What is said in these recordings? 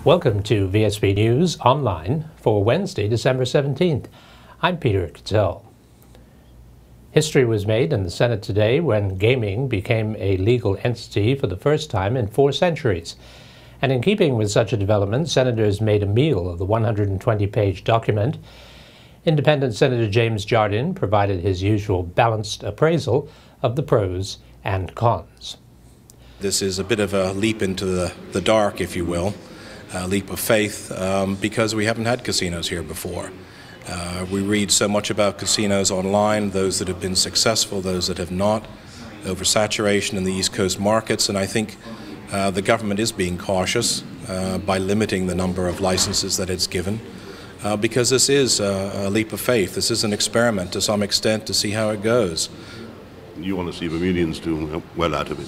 Welcome to VSB News Online for Wednesday, December 17th. I'm Peter Cattell. History was made in the Senate today when gaming became a legal entity for the first time in 4 centuries. And in keeping with such a development, senators made a meal of the 120-page document. Independent Senator James Jardine provided his usual balanced appraisal of the pros and cons. This is a bit of a leap into the dark, if you will. A leap of faith, because we haven't had casinos here before. We read so much about casinos online, those that have been successful, those that have not, oversaturation in the East Coast markets, and I think the government is being cautious by limiting the number of licenses that it's given, because this is a leap of faith. This is an experiment to some extent to see how it goes. You want to see Bermudians do well out of it?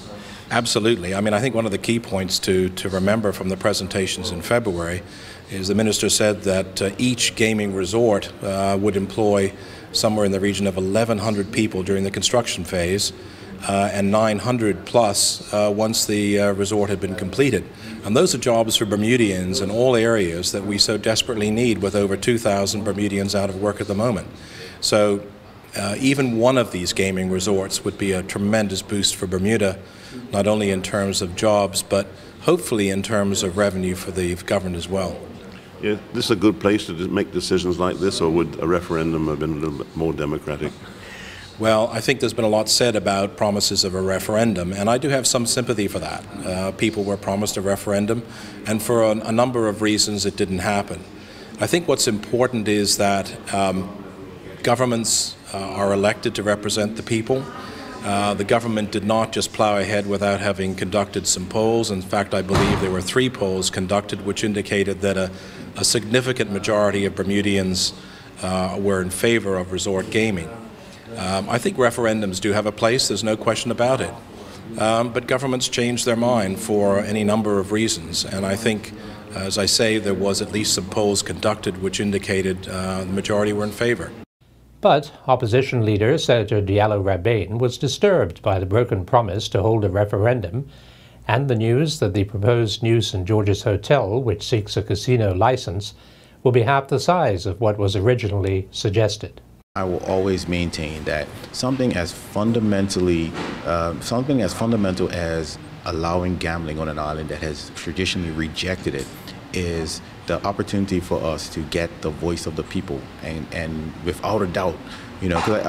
Absolutely. I mean, I think one of the key points to remember from the presentations in February is the minister said that each gaming resort would employ somewhere in the region of 1,100 people during the construction phase and 900 plus once the resort had been completed. And those are jobs for Bermudians in all areas that we so desperately need, with over 2,000 Bermudians out of work at the moment. So even one of these gaming resorts would be a tremendous boost for Bermuda, not only in terms of jobs, but hopefully in terms of revenue for the government as well. Yeah, this is a good place to make decisions like this, or would a referendum have been a little bit more democratic? Well, I think there's been a lot said about promises of a referendum, and I do have some sympathy for that. People were promised a referendum, and for a number of reasons it didn't happen. I think what's important is that governments are elected to represent the people. The government did not just plow ahead without having conducted some polls. In fact, I believe there were 3 polls conducted which indicated that a significant majority of Bermudians were in favor of resort gaming. I think referendums do have a place, there's no question about it. But governments change their mind for any number of reasons, and I think, as I say, there was at least some polls conducted which indicated the majority were in favor. But opposition leader Senator Diallo-Rabane was disturbed by the broken promise to hold a referendum and the news that the proposed new St. George's Hotel, which seeks a casino license, will be half the size of what was originally suggested. I will always maintain that something as fundamental as allowing gambling on an island that has traditionally rejected it is the opportunity for us to get the voice of the people, and without a doubt, you know, because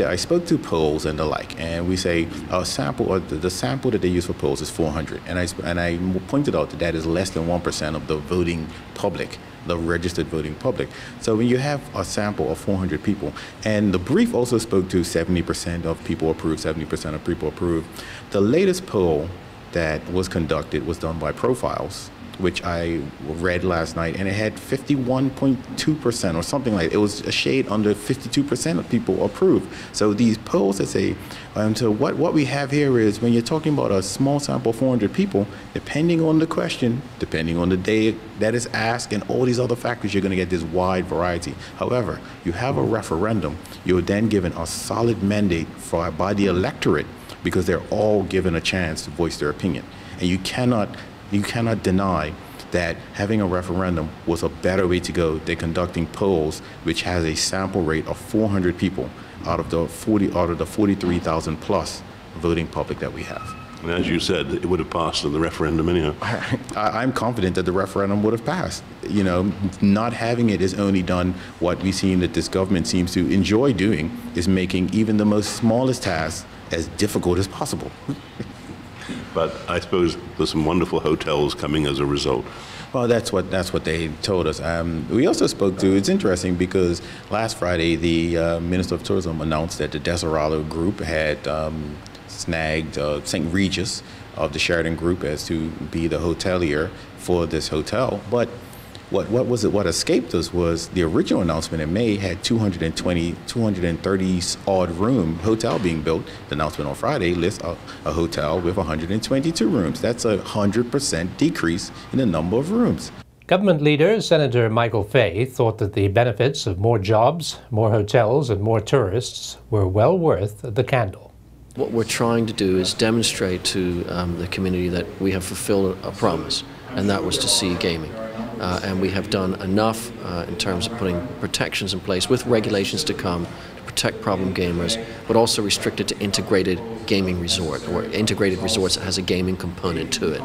I spoke to polls and the like, and we say a sample, or the sample that they use for polls is 400, and I pointed out that that is less than 1% of the voting public, the registered voting public. So when you have a sample of 400 people, and the brief also spoke to 70% of people approve, 70% of people approve. The latest poll that was conducted was done by Profiles, which I read last night, and it had 51.2% or something like that. It was a shade under 52% of people approve. So these polls that say, so what we have here is, when you're talking about a small sample of 400 people, depending on the question, depending on the day that is asked, and all these other factors, you're going to get this wide variety. However, you have a referendum, you're then given a solid mandate by the electorate, because they're all given a chance to voice their opinion. And you cannot deny that having a referendum was a better way to go than conducting polls, which has a sample rate of 400 people out of the 43,000 plus voting public that we have. And as you said, it would have passed in the referendum anyhow. I'm confident that the referendum would have passed. You know, not having it is only done, what we've seen that this government seems to enjoy doing, is making even the most smallest tasks as difficult as possible. But I suppose there's some wonderful hotels coming as a result. Well, that's what they told us. We also spoke to, it's interesting because last Friday the Minister of Tourism announced that the Desirado Group had snagged St. Regis of the Sheraton Group as to be the hotelier for this hotel. But what escaped us was the original announcement in May had 230 odd room hotel being built. The announcement on Friday lists a hotel with 122 rooms. That's a 100% decrease in the number of rooms. Government leader Senator Michael Fay thought that the benefits of more jobs, more hotels, and more tourists were well worth the candle. What we're trying to do is demonstrate to the community that we have fulfilled a promise, and that was to see gaming. and we have done enough in terms of putting protections in place with regulations to come to protect problem gamers, but also restricted to integrated gaming resort or integrated resorts that has a gaming component to it.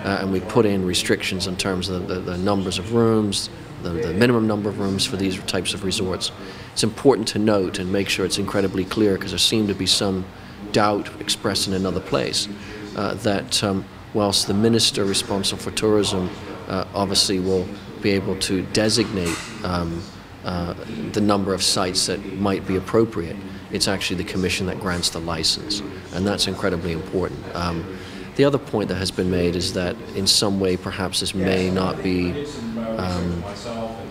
And we put in restrictions in terms of the numbers of rooms, the minimum number of rooms for these types of resorts. It's important to note and make sure it's incredibly clear, because there seemed to be some doubt expressed in another place that whilst the minister responsible for tourism obviously will be able to designate the number of sites that might be appropriate, it's actually the commission that grants the license, and that's incredibly important. The other point that has been made is that in some way perhaps this may not be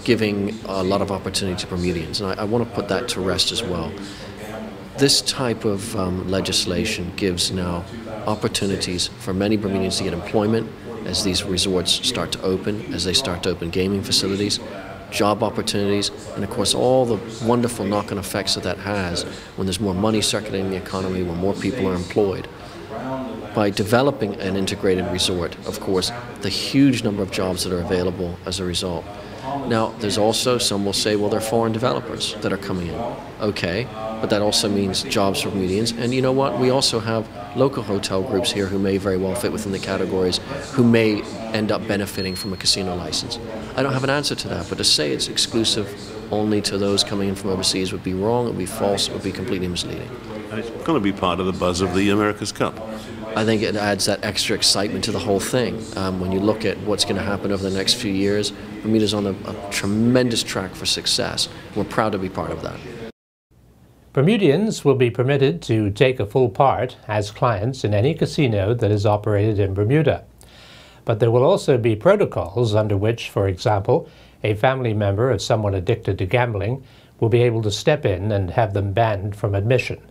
giving a lot of opportunity to Bermudians, and I want to put that to rest as well. This type of legislation gives now opportunities for many Bermudians to get employment as these resorts start to open, as they start to open gaming facilities, job opportunities, and of course all the wonderful knock-on effects that has when there's more money circulating in the economy, when more people are employed. By developing an integrated resort, of course, the huge number of jobs that are available as a result. Now, there's also, some will say, well, they're foreign developers that are coming in. Okay, but that also means jobs for Bermudians. And you know what? We also have local hotel groups here who may very well fit within the categories, who may end up benefiting from a casino license. I don't have an answer to that, but to say it's exclusive only to those coming in from overseas would be wrong, it would be false, it would be completely misleading. And it's going to be part of the buzz of the America's Cup. I think it adds that extra excitement to the whole thing. When you look at what's going to happen over the next few years, Bermuda's on a tremendous track for success. We're proud to be part of that. Bermudians will be permitted to take a full part as clients in any casino that is operated in Bermuda. But there will also be protocols under which, for example, a family member of someone addicted to gambling will be able to step in and have them banned from admission.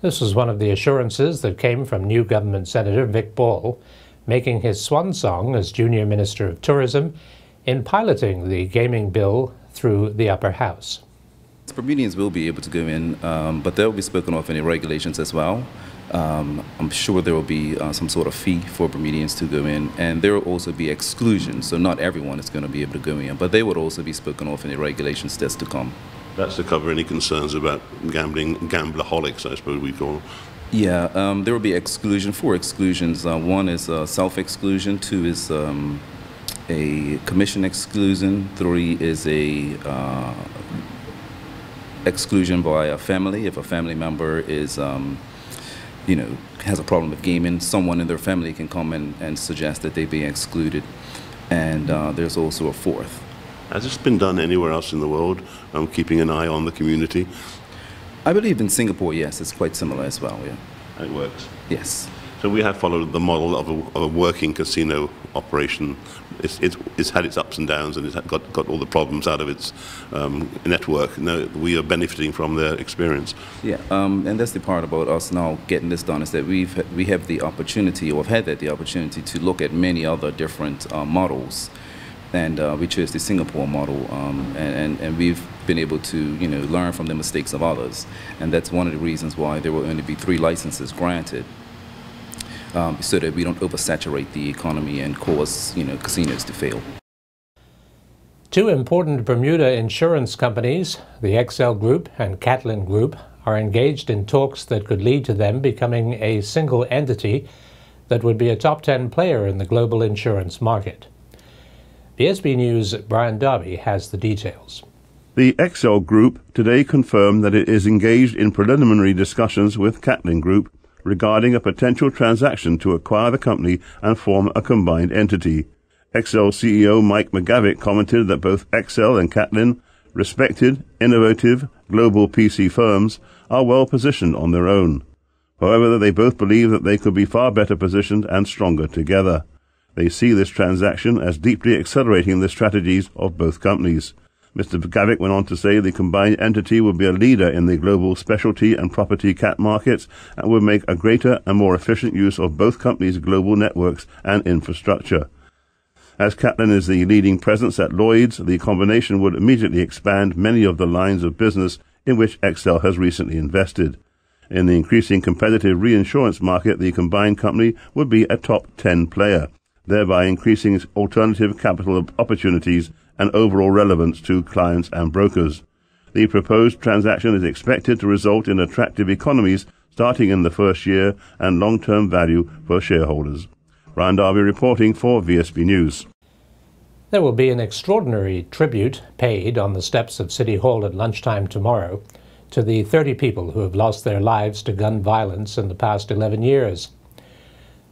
This was one of the assurances that came from new government Senator Vic Ball, making his swan song as Junior Minister of Tourism in piloting the gaming bill through the upper house. Bermudians will be able to go in, but they'll be spoken of in the regulations as well. I'm sure there will be some sort of fee for Bermudians to go in, and there will also be exclusions, so not everyone is going to be able to go in, but they would also be spoken of in the regulations that's to come. That's to cover any concerns about gambling, gamblerholics, I suppose we call them. Yeah, there will be four exclusions. One is self-exclusion, two is a commission exclusion, three is a exclusion by a family. If a family member is, has a problem with gaming, someone in their family can come and suggest that they be excluded. And there's also a fourth. Has this been done anywhere else in the world, keeping an eye on the community? I believe in Singapore, yes, it's quite similar as well, yeah. It works? Yes. So we have followed the model of a working casino operation. It's had its ups and downs, and it's got all the problems out of its network. Now we are benefiting from their experience. Yeah, and that's the part about us now getting this done, is that we have the opportunity, or have had the opportunity, to look at many other different models. And we chose the Singapore model, and we've been able to, learn from the mistakes of others. And that's one of the reasons why there will only be 3 licenses granted, so that we don't oversaturate the economy and cause, casinos to fail. 2 important Bermuda insurance companies, the XL Group and Catlin Group, are engaged in talks that could lead to them becoming a single entity that would be a top 10 player in the global insurance market. VSB News' Brian Darby has the details. The XL Group today confirmed that it is engaged in preliminary discussions with Catlin Group regarding a potential transaction to acquire the company and form a combined entity. XL CEO Mike McGavick commented that both XL and Catlin, respected, innovative, global PC firms, are well positioned on their own. However, they both believe that they could be far better positioned and stronger together. They see this transaction as deeply accelerating the strategies of both companies. Mr. McGavick went on to say the combined entity would be a leader in the global specialty and property cat markets and would make a greater and more efficient use of both companies' global networks and infrastructure. As Catlin is the leading presence at Lloyd's, the combination would immediately expand many of the lines of business in which XL has recently invested. In the increasing competitive reinsurance market, the combined company would be a top 10 player. thereby increasing its alternative capital opportunities and overall relevance to clients and brokers. The proposed transaction is expected to result in attractive economies starting in the first year and long-term value for shareholders. Ryan Darby reporting for VSB News. There will be an extraordinary tribute paid on the steps of City Hall at lunchtime tomorrow to the 30 people who have lost their lives to gun violence in the past 11 years.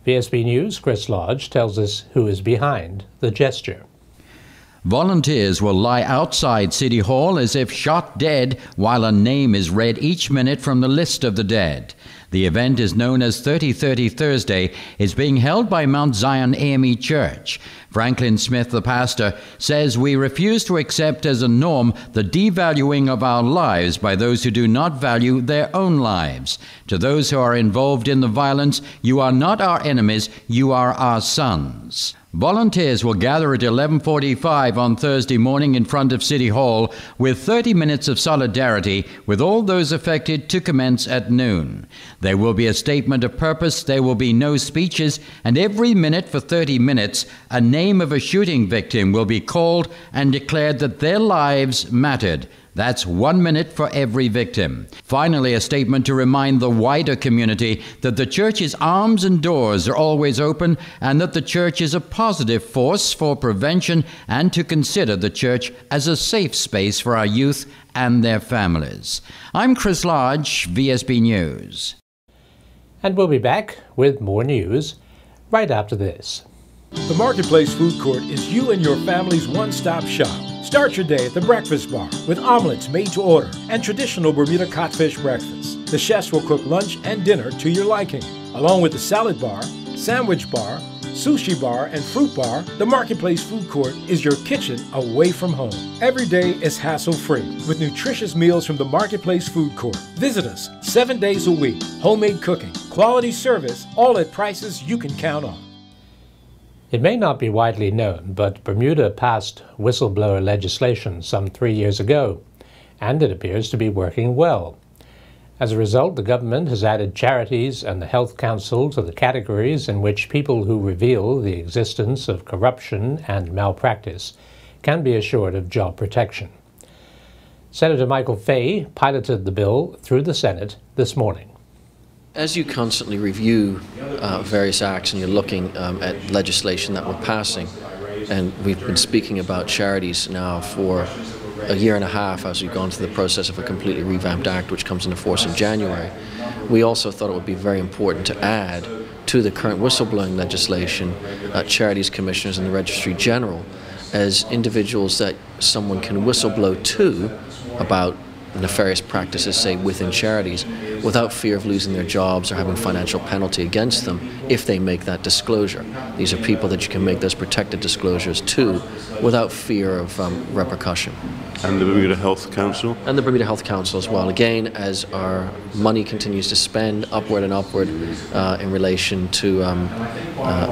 VSB News' Chris Lodge tells us who is behind the gesture. Volunteers will lie outside City Hall as if shot dead while a name is read each minute from the list of the dead. The event is known as 30-30 Thursday. It's being held by Mount Zion AME Church. Franklin Smith, the pastor, says we refuse to accept as a norm the devaluing of our lives by those who do not value their own lives. To those who are involved in the violence, you are not our enemies, you are our sons. Volunteers will gather at 11:45 on Thursday morning in front of City Hall with 30 minutes of solidarity with all those affected to commence at noon. There will be a statement of purpose, there will be no speeches, and every minute for 30 minutes, a name of a shooting victim will be called and declared that their lives mattered. That's 1 minute for every victim. Finally, a statement to remind the wider community that the church's arms and doors are always open and that the church is a positive force for prevention and to consider the church as a safe space for our youth and their families. I'm Chris Lodge, VSB News. And we'll be back with more news right after this. The Marketplace Food Court is you and your family's one-stop shop. Start your day at the breakfast bar with omelets made to order and traditional Bermuda codfish breakfast. The chefs will cook lunch and dinner to your liking. Along with the salad bar, sandwich bar, sushi bar, and fruit bar, the Marketplace Food Court is your kitchen away from home. Every day is hassle-free with nutritious meals from the Marketplace Food Court. Visit us 7 days a week. Homemade cooking, quality service, all at prices you can count on. It may not be widely known, but Bermuda passed whistleblower legislation some 3 years ago, and it appears to be working well. As a result, the government has added charities and the Health Council to the categories in which people who reveal the existence of corruption and malpractice can be assured of job protection. Senator Michael Fay piloted the bill through the Senate this morning. As you constantly review various acts and you're looking at legislation that we're passing, and we've been speaking about charities now for a year and a half as we've gone through the process of a completely revamped act which comes into force in January, we also thought it would be very important to add to the current whistleblowing legislation charities commissioners and the Registry General as individuals that someone can whistleblow to about nefarious practices, say, within charities, without fear of losing their jobs or having financial penalty against them if they make that disclosure. These are people that you can make those protected disclosures to without fear of repercussion. And the Bermuda Health Council? And the Bermuda Health Council as well. Again, as our money continues to spend upward and upward in relation to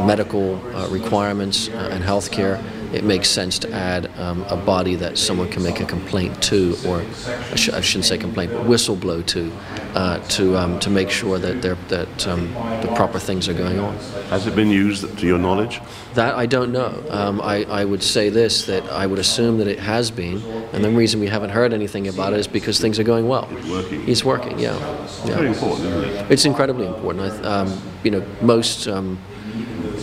medical requirements and health care, it makes sense to add a body that someone can make a complaint to, or I shouldn't say complaint, but whistleblow to make sure that the proper things are going on. Has it been used to your knowledge? That I don't know. I would say this, that I would assume that it has been, and the reason we haven't heard anything about it is because things are going well. It's working. It's working, yeah. It's very important, isn't it? It's incredibly important. Most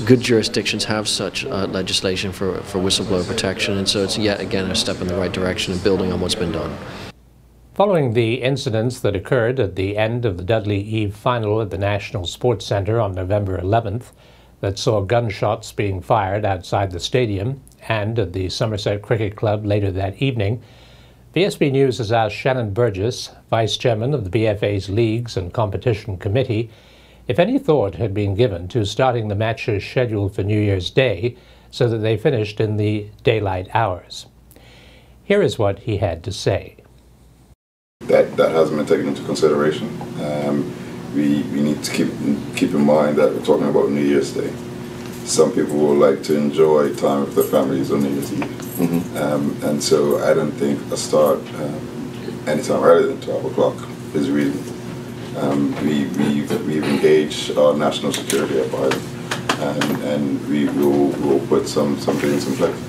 good jurisdictions have such legislation for whistleblower protection, and so it's yet again a step in the right direction and building on what's been done. Following the incidents that occurred at the end of the Dudley Eve final at the National Sports Centre on November 11th, that saw gunshots being fired outside the stadium and at the Somerset Cricket Club later that evening, VSB News has asked Shannon Burgess, Vice Chairman of the BFA's Leagues and Competition Committee, if any thought had been given to starting the matches scheduled for New Year's Day so that they finished in the daylight hours. Here is what he had to say. That hasn't been taken into consideration. We need to keep in mind that we're talking about New Year's Day. Some people would like to enjoy time with their families on New Year's Eve. Mm-hmm. And so I don't think a start anytime earlier than 12 o'clock is reasonable. We've engaged our national security advisor and we'll put some things in place.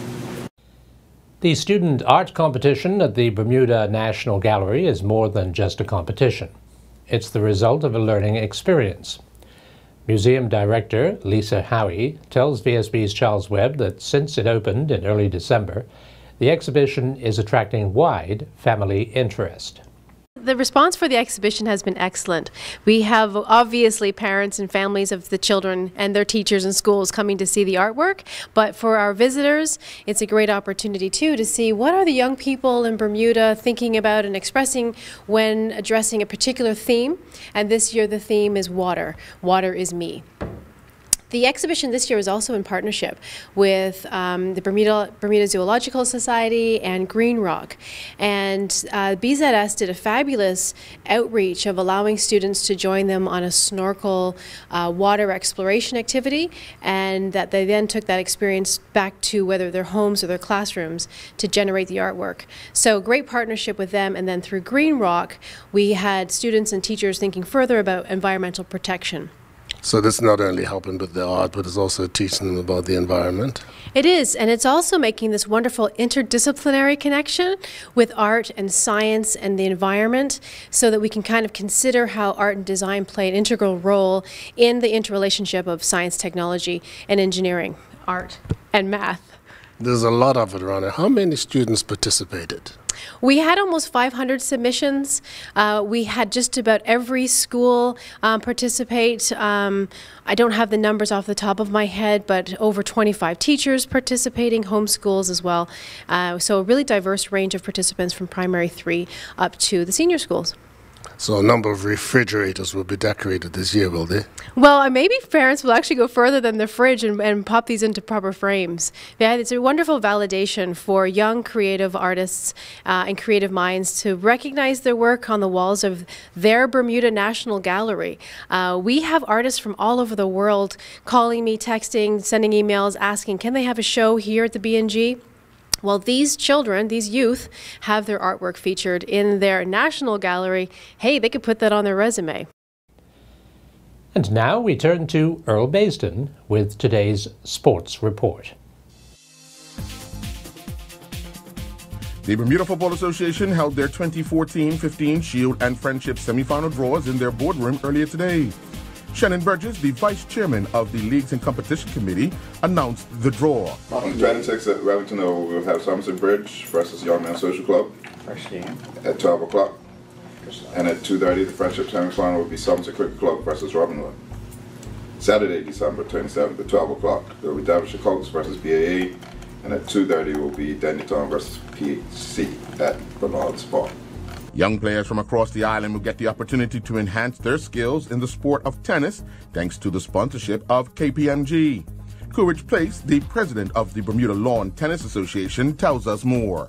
The student art competition at the Bermuda National Gallery is more than just a competition. It's the result of a learning experience. Museum Director Lisa Howie tells VSB's Charles Webb that since it opened in early December, the exhibition is attracting wide family interest. The response for the exhibition has been excellent. We have obviously parents and families of the children and their teachers and schools coming to see the artwork, but for our visitors, it's a great opportunity too to see what are the young people in Bermuda thinking about and expressing when addressing a particular theme. And this year the theme is water. Water is me. The exhibition this year is also in partnership with the Bermuda Zoological Society and Green Rock. And BZS did a fabulous outreach of allowing students to join them on a snorkel water exploration activity, and that they then took that experience back to whether their homes or their classrooms to generate the artwork. So great partnership with them, and then through Green Rock we had students and teachers thinking further about environmental protection. So this is not only helping with the art, but it's also teaching them about the environment? It is, and it's also making this wonderful interdisciplinary connection with art and science and the environment, so that we can kind of consider how art and design play an integral role in the interrelationship of science, technology, and engineering, art, and math. There's a lot of it around it. How many students participated? We had almost 500 submissions. We had just about every school participate. I don't have the numbers off the top of my head, but over 25 teachers participating, homeschools as well. So a really diverse range of participants from primary 3 up to the senior schools. So a number of refrigerators will be decorated this year, will they? Well, maybe parents will actually go further than the fridge and pop these into proper frames. Yeah, it's a wonderful validation for young creative artists and creative minds to recognize their work on the walls of their Bermuda National Gallery. We have artists from all over the world calling me, texting, sending emails, asking, can they have a show here at the BNG? Well, these children, these youth, have their artwork featured in their national gallery. Hey, they could put that on their resume. And now we turn to Earl Baisden with today's sports report. The Bermuda Football Association held their 2014-15 Shield and Friendship semifinal draws in their boardroom earlier today. Shannon Burgess, the vice chairman of the Leagues and Competition Committee, announced the draw. On the 26th at Wellington, we'll have Somerset Bridge versus Young Man Social Club at 12 o'clock. And at 2:30, the Friendship semifinal will be Somerset Cricket Club versus Robinwood. Saturday, December 27th at 12 o'clock, there will be Derbyshire Colts versus BAA. And at 2:30 will be Dendytown versus PHC at Bernard's Park. Young players from across the island will get the opportunity to enhance their skills in the sport of tennis thanks to the sponsorship of KPMG. Coolidge Place, the president of the Bermuda Lawn Tennis Association, tells us more.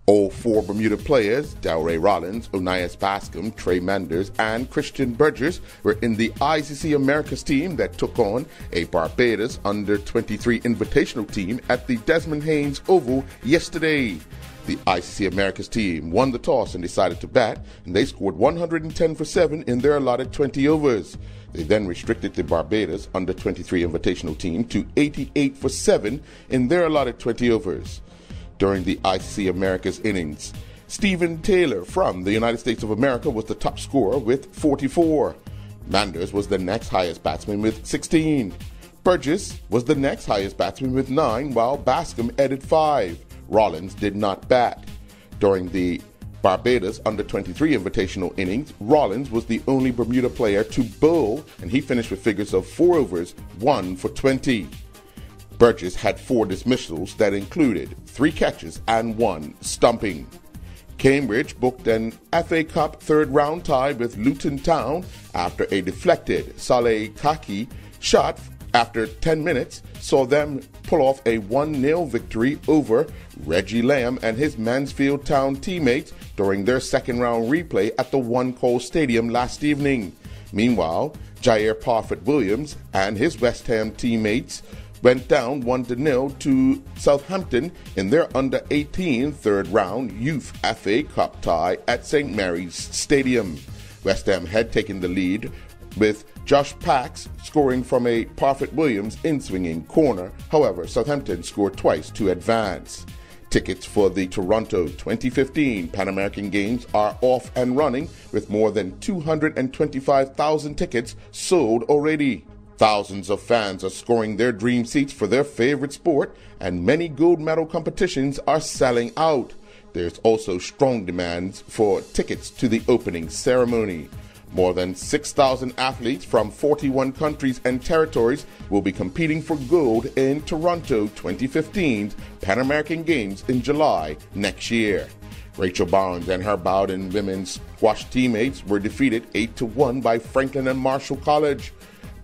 All 4 Bermuda players, Delray Rollins, Onias Bascom, Trey Manders, and Christian Burgess, were in the ICC Americas team that took on a Barbados Under-23 invitational team at the Desmond Haynes Oval yesterday. The ICC Americas team won the toss and decided to bat, and they scored 110 for 7 in their allotted 20 overs. They then restricted the Barbados Under-23 invitational team to 88 for 7 in their allotted 20 overs. During the ICC Americas innings, Stephen Taylor from the United States of America was the top scorer with 44. Manders was the next highest batsman with 16. Burgess was the next highest batsman with 9, while Bascom added 5. Rollins did not bat. During the Barbados Under-23 invitational innings, Rollins was the only Bermuda player to bowl, and he finished with figures of 4 overs, 1 for 20. Burgess had 4 dismissals that included 3 catches and 1 stumping. Cambridge booked an FA Cup third-round tie with Luton Town after a deflected Saleh Kaki shot after 10 minutes saw them pull off a 1-0 victory over Reggie Lamb and his Mansfield Town teammates during their second-round replay at the One Call Stadium last evening. Meanwhile, Jair Parfitt-Williams and his West Ham teammates went down 1-0 to Southampton in their under-18 third-round Youth FA Cup tie at St Mary's Stadium. West Ham had taken the lead with Josh Pax scoring from a Parfitt-Williams in-swinging corner. However, Southampton scored twice to advance. Tickets for the Toronto 2015 Pan American Games are off and running, with more than 225,000 tickets sold already. Thousands of fans are scoring their dream seats for their favorite sport, and many gold medal competitions are selling out. There's also strong demands for tickets to the opening ceremony. More than 6,000 athletes from 41 countries and territories will be competing for gold in Toronto 2015's Pan American Games in July next year. Rachel Barnes and her Bowdoin women's squash teammates were defeated 8-1 by Franklin and Marshall College.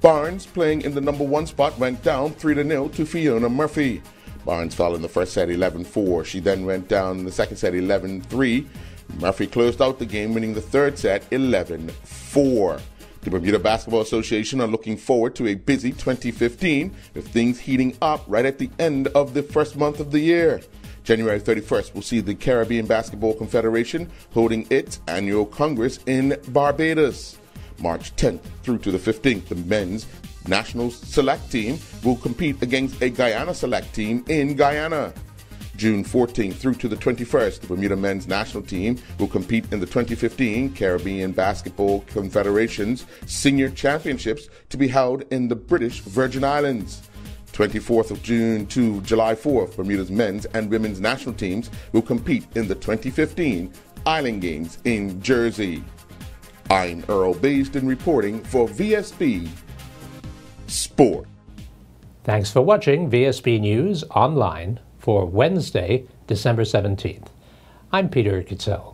Barnes, playing in the number 1 spot, went down 3-0 to Fiona Murphy. Barnes fell in the first set 11-4. She then went down in the second set 11-3. Murphy closed out the game, winning the third set 11-4. The Bermuda Basketball Association are looking forward to a busy 2015, with things heating up right at the end of the first month of the year. January 31st will see the Caribbean Basketball Confederation holding its annual Congress in Barbados. March 10th through to the 15th, the men's national select team will compete against a Guyana select team in Guyana. June 14th through to the 21st, the Bermuda men's national team will compete in the 2015 Caribbean Basketball Confederation's Senior Championships to be held in the British Virgin Islands. 24th of June to July 4th, Bermuda's men's and women's national teams will compete in the 2015 Island Games in Jersey. I'm Earl Basden reporting for VSB Sport. Thanks for watching VSB News Online for Wednesday, December 17th. I'm Peter Kitzel.